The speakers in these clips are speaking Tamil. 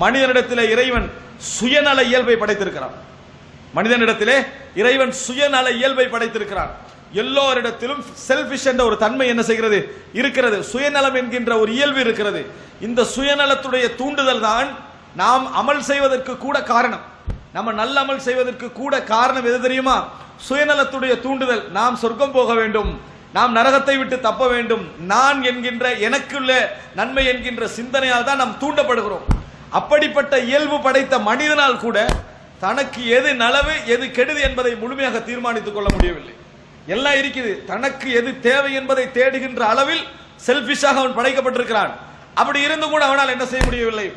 மனிதனிடத்திலே இறைவன் சுயநல இயல்பை படைத்திருக்கிறான். மனிதனிடத்திலே இறைவன் சுயநல இயல்பை படைத்திருக்கிறான். எல்லோரிடத்திலும் செல்ஃபிஷ் என்ற ஒரு தன்மை என்ன செய்கிறது இருக்கிறது. சுயநலம் என்கின்ற ஒரு இயல்பு இருக்கிறது. இந்த சுயநலத்துடைய தூண்டுதல் தான் நாம் அமல் செய்வதற்கு கூட காரணம். நம்ம நல்ல அமல் செய்வதற்கு கூட காரணம் எது தெரியுமா? சுயநலத்துடைய தூண்டுதல். நாம் சொர்க்கம் போக வேண்டும், நாம் நரகத்தை விட்டு தப்ப வேண்டும், நான் என்கின்ற எனக்குள்ள நன்மை என்கின்ற சிந்தனையால் தான் நாம் தூண்டப்படுகிறோம். அப்படிப்பட்ட இயல்பு படைத்த மனிதனால் கூட தனக்கு எது நலவு எது கெடுதி என்பதை முழுமையாக தீர்மானித்துக் கொள்ள முடியவில்லை. எல்லாம் இருக்குது, தனக்கு எது தேவை என்பதை தேடுகின்ற அளவில் செல்ஃபிஷாக அவன் படைக்கப்பட்டிருக்கிறான். அப்படி இருந்து கூட அவனால் என்ன செய்ய முடியவில்லை?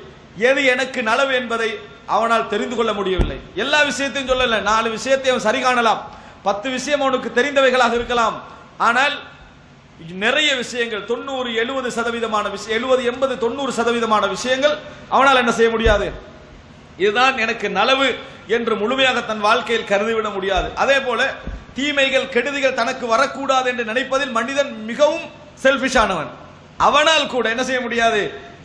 எது எனக்கு நலவு என்பதை அவனால் தெரிந்து கொள்ள முடியவில்லை. எல்லா விஷயத்தையும் சொல்லல, 4 விஷயத்தை அவன் சரி காணலாம், 10 விஷயம் அவனுக்கு தெரிந்தவைகளாக இருக்கலாம். ஆனால் நிறைய விஷயங்கள் 90-70% விஷயம் 70-80-90% விஷயங்கள் அவனால் என்ன செய்ய முடியாது. இதுதான் எனக்கு நலவு என்று முழுமையாக தன் வாழ்க்கையில் கருதிவிட முடியாது. அதே போல தீமைகள் கெடுதிகள் தனக்கு வரக்கூடாது என்று நினைப்பதில் மனிதன் மிகவும் செல்ஃபிஷானவன். அவனால் கூட என்ன செய்ய முடியாது,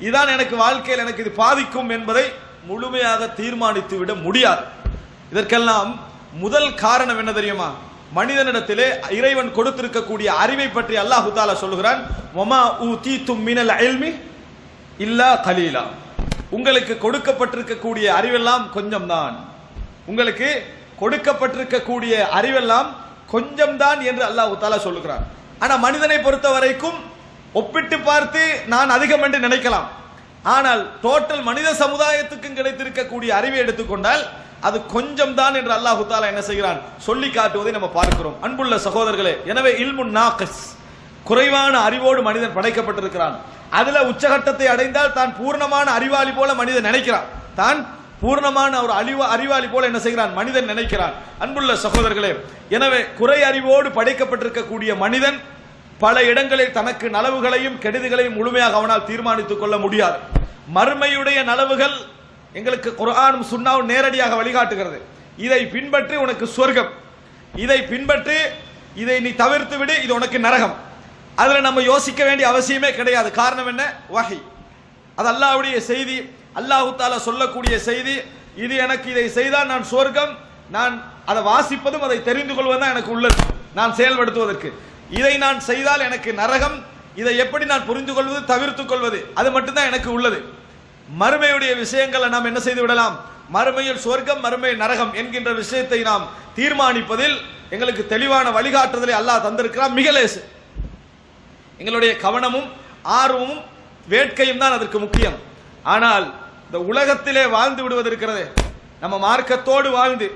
இதான் எனக்கு வாழ்க்கையில் எனக்கு இது பாதிக்கும் என்பதை முழுமையாக தீர்மானித்து விட முடியாது. இதற்கெல்லாம் முதல் காரணம் என்ன தெரியுமா? மனிதனிடத்திலே இறைவன் கொடுத்திருக்கக்கூடிய அறிவை பற்றி அல்லாஹ் தஆலா சொல்லுகிறான், வமா ஊதீதும் மினல் இல்மி இல்லா கலீலா. உங்களுக்கு கொடுக்கப்பட்டிருக்கக்கூடிய அறிவெல்லாம் கொஞ்சம் தான், உங்களுக்கு கொடுக்கப்பட்டிருக்கக்கூடிய அறிவெல்லாம் கொஞ்சம் தான் என்று அல்லாஹ் தஆலா சொல்லுகிறான். ஆனா மனிதனை பொறுத்த வரைக்கும் ஒப்பிட்டு பார்த்து நான் அதிகம் என்று நினைக்கலாம். ஆனால் டோட்டல் மனித சமுதாயத்துக்கும் கிடைத்திருக்கக்கூடிய அறிவை எடுத்துக்கொண்டால் அது கொஞ்சம் தான் என்று அல்லாஹ் தஆலா என்ன செய்கிறான் சொல்லி காட்டுவதை நம்ம பார்க்கிறோம். அன்புள்ள சகோதரர்களே, எனவே இல்முன் நாகிஸ், குறைவான அறிவோடு மனிதன் படைக்கப்பட்டிருக்கிறான். அதுல உச்சகட்டத்தை அடைந்தால் தான் பூர்ணமான அறிவாளி போல மனிதன் நினைக்கிறான். தான் பூர்ணமான ஒரு அறிவாளி போல என்ன செய்கிறான் மனிதன் நினைக்கிறான். அன்புள்ள சகோதரர்களே, எனவே குறை அறிவோடு படைக்கப்பட்டிருக்கக்கூடிய மனிதன் பல இடங்களில் தனக்கு நலவுகளையும் கெடுதிகளையும் முழுமையாக அவனால் தீர்மானித்துக் கொள்ள முடியாது. மறுமையுடைய நலவுகள் எங்களுக்கு குர்ஆனும் சுன்னாவும் நேரடியாக வழிகாட்டுகிறது. இதை பின்பற்றி உனக்கு சொர்க்கம், இதை பின்பற்றி இதை நீ தவிர்த்து விடு, இது உனக்கு நரகம். அதுல நம்ம யோசிக்க வேண்டிய அவசியமே கிடையாது. காரணம் என்ன? வஹி, அது அல்லாஹ்வுடைய செய்தி, அல்லாஹ் தஆலா சொல்லக்கூடிய செய்தி. இது எனக்கு இதை செய்தால் நான் சொர்க்கம், நான் அதை வாசிப்பதும் அதை தெரிந்து கொள்வதும் எனக்கு உள்ளது நான் செயல்படுத்துவதற்கு. இதை நான் செய்தால் எனக்கு நரகம், இதை எப்படி நான் புரிந்து கொள்வது தவிர்த்து கொள்வது அது மட்டும்தான் எனக்கு உள்ளது. மறுமையுடைய விஷயங்களை நாம் என்ன செய்து விடலாம்? மறுமையில் சொர்க்கம் மறுமையில் நரகம் என்கின்ற விஷயத்தை நாம் தீர்மானிப்பதில் எங்களுக்கு தெளிவான வழிகாட்டுதலை அல்லாஹ் தந்திருக்கிறான். மிக லேசு. எங்களுடைய கவனமும் ஆர்வமும் வேட்கையும் தான் அதற்கு முக்கியம். ஆனால் இந்த உலகத்திலே வாழ்ந்து விடுவது இருக்கிறது, நம்ம மார்க்கத்தோடு வாழ்ந்து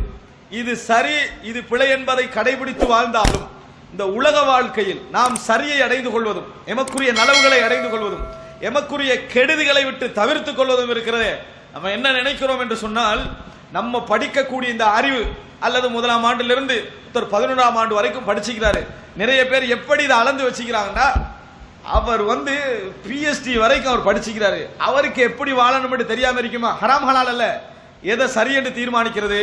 இது சரி இது பிழை என்பதை கடைபிடித்து வாழ்ந்தாலும் இந்த உலக வாழ்க்கையில் நாம் சரியை அடைந்து கொள்வதும் எமக்குரிய நலவுகளை அடைந்து கொள்வதும் எமக்குரிய கெடுதிகளை விட்டு தவிர்த்துக் கொள்வதும் இருக்கிறதே. நம்ம என்ன நினைக்கிறோம் என்று சொன்னால், நம்ம படிக்கக்கூடிய இந்த அறிவு அல்லது 1ஆம் ஆண்டிலிருந்து 11ஆம் ஆண்டு வரைக்கும் படிச்சுக்கிறாரு. நிறைய பேர் எப்படி இதை அளந்து வச்சுக்கிறாங்கன்னா, அவர் PhD வரைக்கும் அவர் படிச்சுக்கிறாரு, அவருக்கு எப்படி வாழணும் என்று தெரியாம இருக்குமா? ஹராம் ஹலால் அல்ல, எதை சரி என்று தீர்மானிக்கிறது,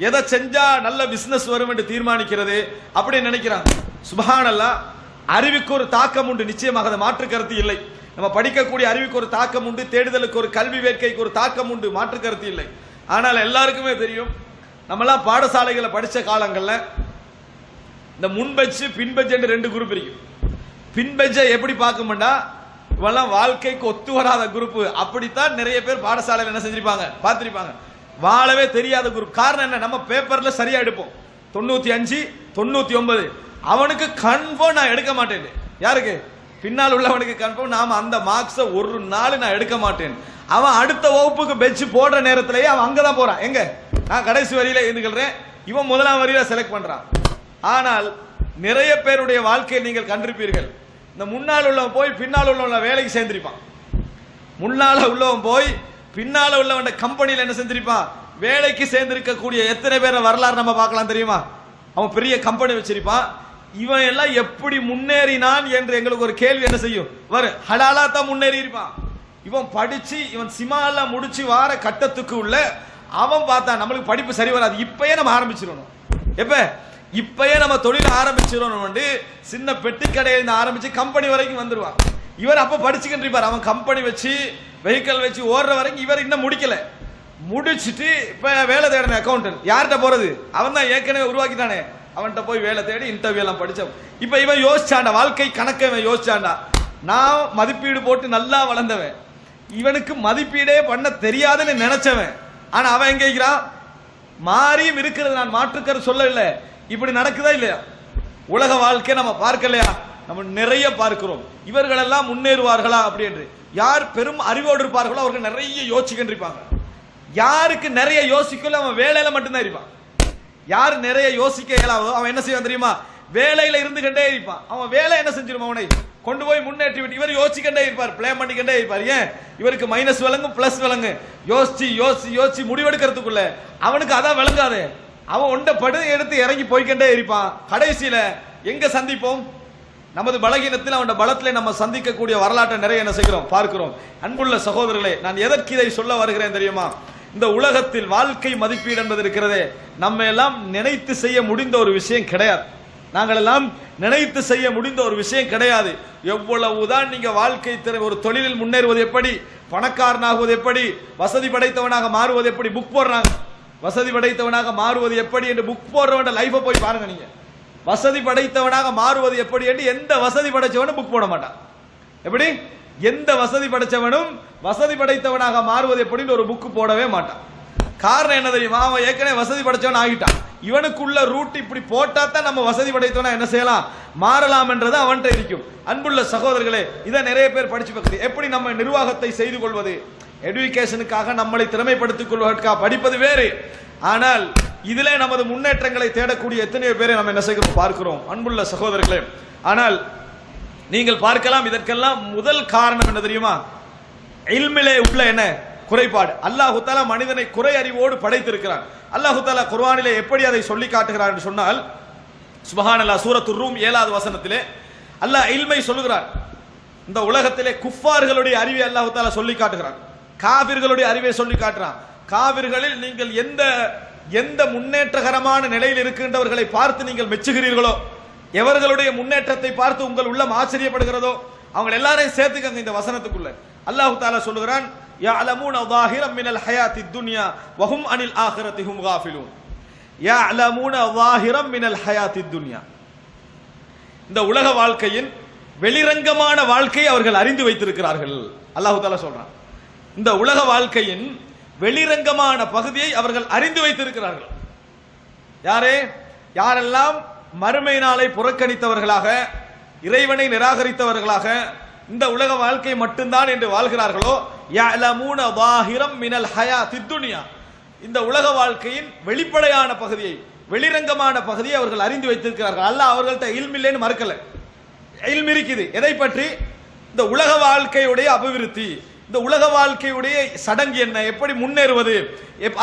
எதை செஞ்சா நல்ல பிசினஸ் வரும் என்று தீர்மானிக்கிறது, அப்படி நினைக்கிறாங்க. சுப்ஹானல்லாஹ், அறிவுக்கு ஒரு தாக்கம் உண்டு, நிச்சயமாக அதை மாற்று கருத்து இல்லை. நம்ம படிக்கக்கூடிய அறிவுக்கு ஒரு தாக்கம் உண்டு, தேடுதலுக்கு ஒரு கல்வி வேட்கைக்கு ஒரு தாக்கம் உண்டு, மாற்று கருத்து இல்லை. ஆனால் எல்லாருக்குமே தெரியும், நம்மளாம் பாடசாலைகளை படிச்ச காலங்கள்ல இந்த முன்பெச்சு பின்பெச்சு என்று 2 குரூப் இருக்கு. பின்பெச்சை எப்படி பார்க்கும்னா, இவெல்லாம் வாழ்க்கைக்கு ஒத்து வராத குரூப், அப்படித்தான் நிறைய பேர் பாடசாலையில் என்ன செஞ்சிருப்பாங்க பார்த்திருப்பாங்க. வாழவே தெரியாத குரூப். காரணம் என்ன? நம்ம பேப்பர்ல சரியா எடுப்போம், 95 99, அவனுக்கு கன்ஃபார்ம் நான் எடுக்க மாட்டேன். யாருக்கு? பின்னால் உள்ளவனுக்கு கன்ஃபார்ம் நாம அந்த மார்க்ஸை ஒரு நாள் நான் எடுக்க மாட்டேன். அவன் அடுத்த வகுப்புக்கு பெட்ச் போடுற நேரத்திலேயே அவன் அங்கதான் போறான். எங்க? நான் கடைசி வரியில இருந்துக்கிறேன், இவன் 1ஆம் வரியில செலக்ட் பண்றான். ஆனால் நிறைய பேருடைய வாழ்க்கையை நீங்கள் கண்டிருப்பீர்கள், இந்த முன்னால் உள்ளவன் போய் பின்னால் உள்ளவன் வேலைக்கு சேர்ந்திருப்பான். முன்னால உள்ளவன் போய் பின்னால உள்ளவன் கம்பெனியில் என்ன செஞ்சிருப்பான், வேலைக்கு சேர்ந்திருக்கக்கூடிய எத்தனை பேரை வரலாறு நம்ம பார்க்கலாம் தெரியுமா? அவன் பெரிய கம்பெனி வச்சிருப்பான். இவன் எல்லாம் எப்படி முன்னேறினான் என்று எங்களுக்கு ஒரு கேள்வி என்ன செய்யும் வரும். ஹலாலா தான் முன்னேறி இருப்பான். இவன் படிச்சு இவன் சிமாலா முடிச்சு வார கட்டத்துக்கு உள்ள அவன் பார்த்தான், நம்மளுக்கு படிப்பு சரி வராது, இப்பயே நம்ம ஆரம்பிச்சிடணும். எப்ப? இப்பயே நம்ம தொழில் ஆரம்பிச்சிடணும். சின்ன பெட்டி கடையில ஆரம்பிச்சு கம்பெனி வரைக்கும் வந்துருவான். இவர் அப்ப படிச்சுக்கிட்டு இருப்பார். அவன் கம்பெனி வச்சு வெஹிக்கல் வச்சு ஓடுற வரைக்கும் இவர் இன்னும் முடிக்கல. முடிச்சுட்டு இப்ப வேலை தேடின அக்கௌண்டன்ட் யார்கிட்ட போறது? அவன் தான் ஏற்கனவே உருவாக்கிட்டானே, அவன்கிட்ட போய் வேலை தேடி இன்டர்வியூ எல்லாம் படிச்சவன். இப்ப இவன் யோசிச்சாண்டா, வாழ்க்கை கணக்க இவன் யோசிச்சாண்டா, நான் மதிப்பீடு போட்டு நல்லா வளர்ந்தவன், இவனுக்கு மதிப்பீடே பண்ண தெரியாதுன்னு நினைச்சவன். ஆனா அவன் எங்க இருக்கிறான்? மாறியும் இருக்கிறது, நான் மாற்றுக்கரு சொல்லல. இப்படி நடக்குதா இல்லையா? உலக வாழ்க்கை நம்ம பார்க்கலையா? நம்ம நிறைய பார்க்கிறோம். இவர்கள் எல்லாம் முன்னேறுவார்களா அப்படி என்று. யார் பெரும் அறிவோடு இருப்பார்களோ அவர்கள் நிறைய யோசிக்கிட்டு இருப்பாங்க. யாருக்கு நிறைய யோசிக்கல அவன் வேலையில மட்டும்தான் இருப்பான். யார் நிறைய யோசிக்க இயலாதோ அவன் என்ன செய்வான் தெரியுமா? வேலையில இருந்து கொண்டே இருப்பான். அவன் வேலை என்ன செஞ்சிடும்? அவனை கொண்டு போய் முன்னேற்றி விட்டு இவர் யோசிச்சுக்கிட்டே இருப்பார், பிளே பண்ணிக்கிட்டே இருப்பார். ஏன்? இவருக்கு மைனஸ் விளங்கும் பிளஸ் விளங்கு. யோசிச்சு யோசிச்சு யோசிச்சு முடிவெடுக்கிறதுக்குள்ள அவனுக்கு அதான் விளங்காது. அவன் ஒண்ட படு எடுத்து இறங்கி போய்கிட்டே இருப்பான். கடைசியில எங்க சந்திப்போம்? நமது பலகீனத்தில் அவன் பலத்திலே நம்ம சந்திக்கக்கூடிய வரலாற்றை நிறைய என்ன செய்கிறோம்? பார்க்கிறோம். அன்புள்ள சகோதரர்களே, நான் எதற்கு இதை சொல்ல வருகிறேன் தெரியுமா? இந்த உலகத்தில் வாழ்க்கை மதிப்பீடு என்பது இருக்கிறதே, நம்ம எல்லாம் நினைத்து செய்ய முடிந்த ஒரு விஷயம் கிடையாது. நாங்கள் எல்லாம் நினைத்து செய்ய முடிந்த ஒரு விஷயம் கிடையாது. எவ்வளவுதான் நீங்க வாழ்க்கை ஒரு தொழிலில் முன்னேறுவது எப்படி, பணக்காரனாகுவது எப்படி, வசதி படைத்தவனாக மாறுவது எப்படி புக் போடுறாங்க. வசதி படைத்தவனாக மாறுவது எப்படி என்று புக் போடுறவன் லைஃபை போய் பாருங்க. நீங்க வசதி படைத்தவனாக மாறுவது எப்படி என்று எந்த வசதி படைச்சவனும் புக் போட மாட்டான். எப்படி? எந்த வசதி படைச்சவனும் வசதி படைத்தவனாக மாறுவது எப்படின்னு ஒரு புக் போடவே மாட்டான். காரணம் என்ன தெரியுமா? அவன் ஏற்கனவே வசதி படைச்சவன் ஆகிட்டான். இவனுக்குள்ள ரூட் இப்படி போட்டா தான் நம்ம வசதி படைத்தவனா என்ன செய்யலாம், மாறலாம் என்றது அவன்கிட்ட இருக்கும். அன்புள்ள சகோதரர்களே, இதை நிறைய பேர் படிச்சு பார்க்குது. எப்படி நம்ம நிர்வாகத்தை செய்து கொள்வது, எடுகேஷனுக்காக நம்மளை திறமைப்படுத்திக் கொள்வதற்காக படிப்பது வேறு. ஆனால் இதிலே நமது முன்னேற்றங்களை தேடக்கூடிய எத்தனையோ பேரை நம்ம என்ன செய்ய பார்க்கிறோம். அன்புள்ள சகோதரர்களே, ஆனால் நீங்கள் பார்க்கலாம், இதற்கெல்லாம் முதல் காரணம் என்ன தெரியுமா? இல்மிலே உள்ள என்ன குறைபாடு. அல்லாஹு தஆலா மனிதனை குறை அறிவோடு படைத்திருக்கிறான். அல்லாஹு தஆலா குர்ஆனிலே எப்படி அதை சொல்லி காட்டுகிறார் என்று சொன்னால், சுப்ஹானல்லாஹ், சூரத்துர் ரூம் 7வது வசனத்திலே அல்லாஹ் இல்மை சொல்லுகிறார். இந்த உலகத்திலே குஃபார்களுடைய அறிவை அல்லாஹு தஆலா சொல்லி காட்டுகிறான், காபிர்களுடைய அறிவை சொல்லி காட்டுறான். காபிர்களில் நீங்கள் எந்த முன்னேற்றகரமான நிலையில் இருக்கின்றவர்களை பார்த்து நீங்கள் மெச்சுகிறீர்களோ, எவர்களுடைய முன்னேற்றத்தை பார்த்து உங்கள் உள்ளம் ஆச்சரியப்படுகிறதோ, அவங்க எல்லாரையும் சேர்த்துக்கங்க இந்த வசனத்துக்குள்ள. அல்லாஹ் தஆலா சொல்லுகிறான், يَعْلَمُونَ ظَاهِرًا مِنَ الْحَيَاةِ الدُّنْيَا وَهُمْ عَنِ الْآخِرَةِ هُمْ غَافِلُونَ. يَعْلَمُونَ ظَاهِرًا مِنَ الْحَيَاةِ الدُّنْيا. இந்த உலக வாழ்க்கையின் வெளிரங்கமான வாழ்க்கையை அவர்கள் அறிந்து வைத்திருக்கிறார்கள். அல்லாஹ் தஆலா சொல்றான், இந்த உலக வாழ்க்கையின் வெளிரங்கமான பகுதியை அவர்கள் அறிந்து வைத்திருக்கிறார்கள். யாரெல்லாம் மறுமை நாளை புறக்கணித்தவர்களாக, இறைவனை நிராகரித்தவர்களாக, இந்த உலக வாழ்க்கை மட்டும்தான் என்று வாழ்கிறார்களோ, يَعْلَمُونَ ظَاهِرًا مِنَ الْحَيَاةِ الدُّنْيا, இந்த உலக வாழ்க்கையின் வெளிப்படையான பகுதியை, வெளிரங்கமான பகுதியை அவர்கள் அறிந்து வைத்திருக்கிறார்கள். அல்லாஹ் அவர்கள்ட்ட இல்ம் இல்லைன்னு மறுக்கல, இல்ம் இருக்குது. எதை பற்றி? இந்த உலக வாழ்க்கையுடைய அபிவிருத்தி, இந்த உலக வாழ்க்கையுடைய சடங்கு என்ன, எப்படி முன்னேறுவது,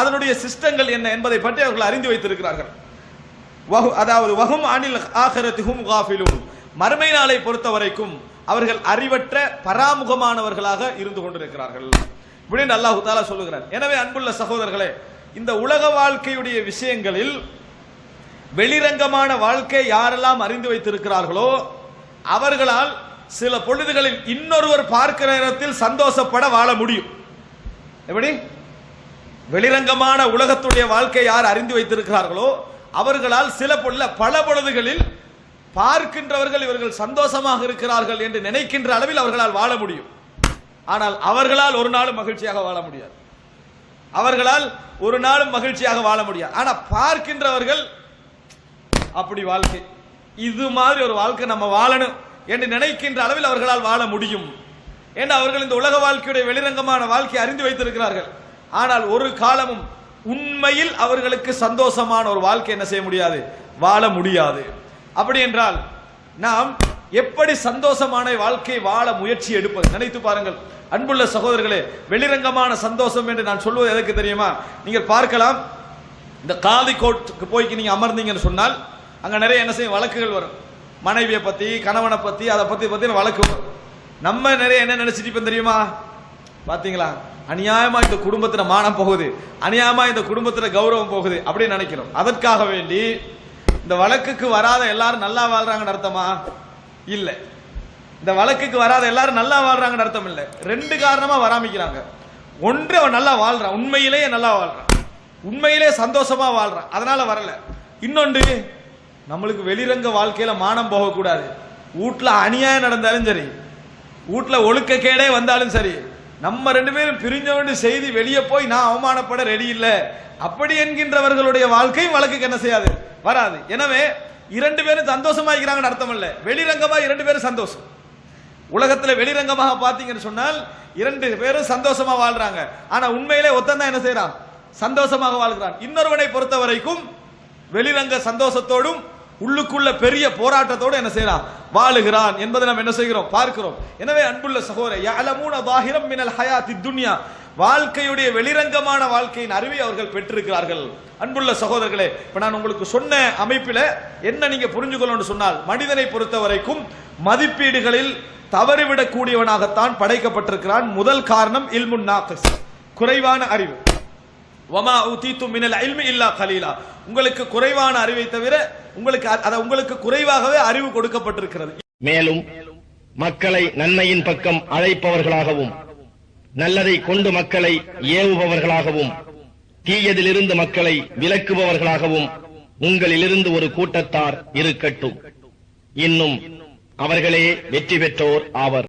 அதனுடைய சிஸ்டங்கள் என்ன என்பதை பற்றி அவர்கள் அறிந்து வைத்திருக்கிறார்கள். அதாவது வஹும் அனில் ஆகிரத்தி ஹும் காஃபிலூன், மறுமை நாளை பொறுத்த வரைக்கும் அவர்கள் அறிவற்ற பராமுகமானவர்களாக இருந்து கொண்டிருக்கிறார்கள் இப்படின்னு அல்லாஹ் தஆலா சொல்லுகிறார். எனவே அன்புள்ள சகோதரர்களே, இந்த உலக வாழ்க்கையுடைய விஷயங்களில் வெளிரங்கமான வாழ்க்கை யாரெல்லாம் அறிந்து வைத்திருக்கிறார்களோ அவர்களால் சில பொழுதுகளில் இன்னொருவர் பார்க்கிற நேரத்தில் சந்தோஷப்பட வாழ முடியும். எப்படி? வெளிரங்கமான உலகத்துடைய வாழ்க்கை யார் அறிந்து வைத்திருக்கிறார்களோ அவர்களால் பல பொழுதுகளில் பார்க்கின்றவர்கள் இவர்கள் சந்தோஷமாக இருக்கிறார்கள் என்று நினைக்கின்ற அளவில் அவர்களால் வாழ முடியும். ஆனால் அவர்களால் ஒரு நாளும் மகிழ்ச்சியாக வாழ முடியாது. அவர்களால் ஒரு நாளும் மகிழ்ச்சியாக வாழ முடியாது. ஆனா பார்க்கின்றவர்கள் அப்படி வாழ்க்கை, இது மாதிரி ஒரு வாழ்க்கை நம்ம வாழணும் என்று நினைக்கின்ற அளவில் அவர்களால் வாழ முடியும். ஏன்னா அவர்கள் இந்த உலக வாழ்க்கையுடைய வெளிரங்கமான வாழ்க்கையை அறிந்து வைத்திருக்கிறார்கள். ஆனால் ஒரு காலமும் உண்மையில் அவர்களுக்கு சந்தோஷமான ஒரு வாழ்க்கை என்ன செய்ய முடியாது, வாழ முடியாது. அப்படி என்றால் நாம் எப்படி சந்தோஷமான வாழ்க்கை வாழ முயற்சி எடுப்பது நினைத்து பாருங்கள். அன்புள்ள சகோதரர்களே, வெளிரங்கமான சந்தோஷம் என்று நான் சொல்வது எதற்கு தெரியுமா? நீங்கள் பார்க்கலாம், இந்த காதி கோர்ட்டுக்கு போய் நீங்க அமர்ந்தீங்கன்னு சொன்னால் அங்க நிறைய என்ன செய்யும், வழக்குகள் வரும். மனைவியை பத்தி, கணவனை பத்தி, அதை பத்தி வழக்கு வரும். நம்ம நிறைய என்ன நினைச்சிட்டு தெரியுமா? பாத்தீங்களா, அநியாயமா இந்த குடும்பத்துல மானம் போகுது, அநியாயமா இந்த குடும்பத்துல கௌரவம் போகுது அப்படின்னு நினைக்கிறோம். அதற்காக வேண்டி இந்த வழக்குக்கு வராத எல்லாரும் நல்லா வாழ்றாங்கன்னு அர்த்தமா? இல்ல. இந்த வழக்குக்கு வராத எல்லாரும் நல்லா வாழ்றாங்கன்னு அர்த்தம் இல்லை. ரெண்டு காரணமா வராமிக்கிறாங்க. ஒன்று, அவன் நல்லா வாழ்றான், உண்மையிலேயே நல்லா வாழ்றான், உண்மையிலே சந்தோஷமா வாழ்றான், அதனால வரல. இன்னொன்று, நம்மளுக்கு வெளிரங்க வாழ்க்கையில மானம் போகக்கூடாது. வீட்டுல அநியாயம் நடந்தாலும் சரி, வீட்டுல ஒழுக்கக்கேடே வந்தாலும் சரி, நம்ம ரெண்டு பேரும் பிரிஞ்சவண்டு செய்தி வெளியே போய் நான் அவமானப்பட ரெடி இல்லை அப்படி என்கின்றவர்களுடைய வாழ்க்கையும் வழக்குக்கு என்ன செய்யாது, வராது. எனவே இரண்டு பேரும் சந்தோஷமா இருக்கிறாங்கன்னு அர்த்தம் இல்ல, வெளிரங்கமா இரண்டு பேரும் சந்தோஷம். உலகத்துல வெளிரங்கமாக பாத்தீங்கன்னு சொன்னால் இரண்டு பேரும் சந்தோஷமா வாழ்றாங்க. ஆனா உண்மையிலே ஒத்தந்தான் என்ன செய்யறான், சந்தோஷமாக வாழ்கிறான். இன்னொருவனை பொறுத்த வரைக்கும் வெளிரங்க சந்தோஷத்தோடும் உள்ளுக்குள்ள பெரிய போராட்டத்தோடு என்ன செய்யறான், வாழுகிறான் என்பதை நாம் என்ன செய்கிறோம், பார்க்கிறோம். எனவே அன்புள்ள சகோதரர், யஅலமூன ஸாஹிரம் மினல் ஹயாத்தித் துன்யா, வாழ்க்கையுடைய வெளிரங்கமான வாழ்க்கையின் அறிவை அவர்கள் பெற்றிருக்கிறார்கள். அன்புள்ள சகோதரர்களே, இப்ப நான் உங்களுக்கு சொன்ன அமைப்பில என்ன நீங்க புரிஞ்சுக்கணும்னு சொன்னால், மனிதனை பொறுத்த வரைக்கும் மதிப்பீடுகளில் தவறிவிடக்கூடியவனாகத்தான் படைக்கப்பட்டிருக்கிறான். முதல் காரணம் இல்முன் நாகிஸ், குறைவான அறிவு. வமா ஊதீதும் மினல் இல்மி இல்லா கலீலா, உங்களுக்கு குறைவான அறிவை தவிர உங்களுக்கு குறைவாகவே அறிவு கொடுக்கப்பட்டிருக்கிறது. மேலும் மக்களை நன்மையின் பக்கம் அழைப்பவர்களாகவும் நல்லதை கொண்டு மக்களை ஏவுபவர்களாகவும் தீயதிலிருந்து மக்களை விலக்குபவர்களாகவும் உங்களிலிருந்து ஒரு கூட்டத்தார் இருக்கட்டும். இன்னும் அவர்களே வெற்றி பெற்றோர் ஆவர்.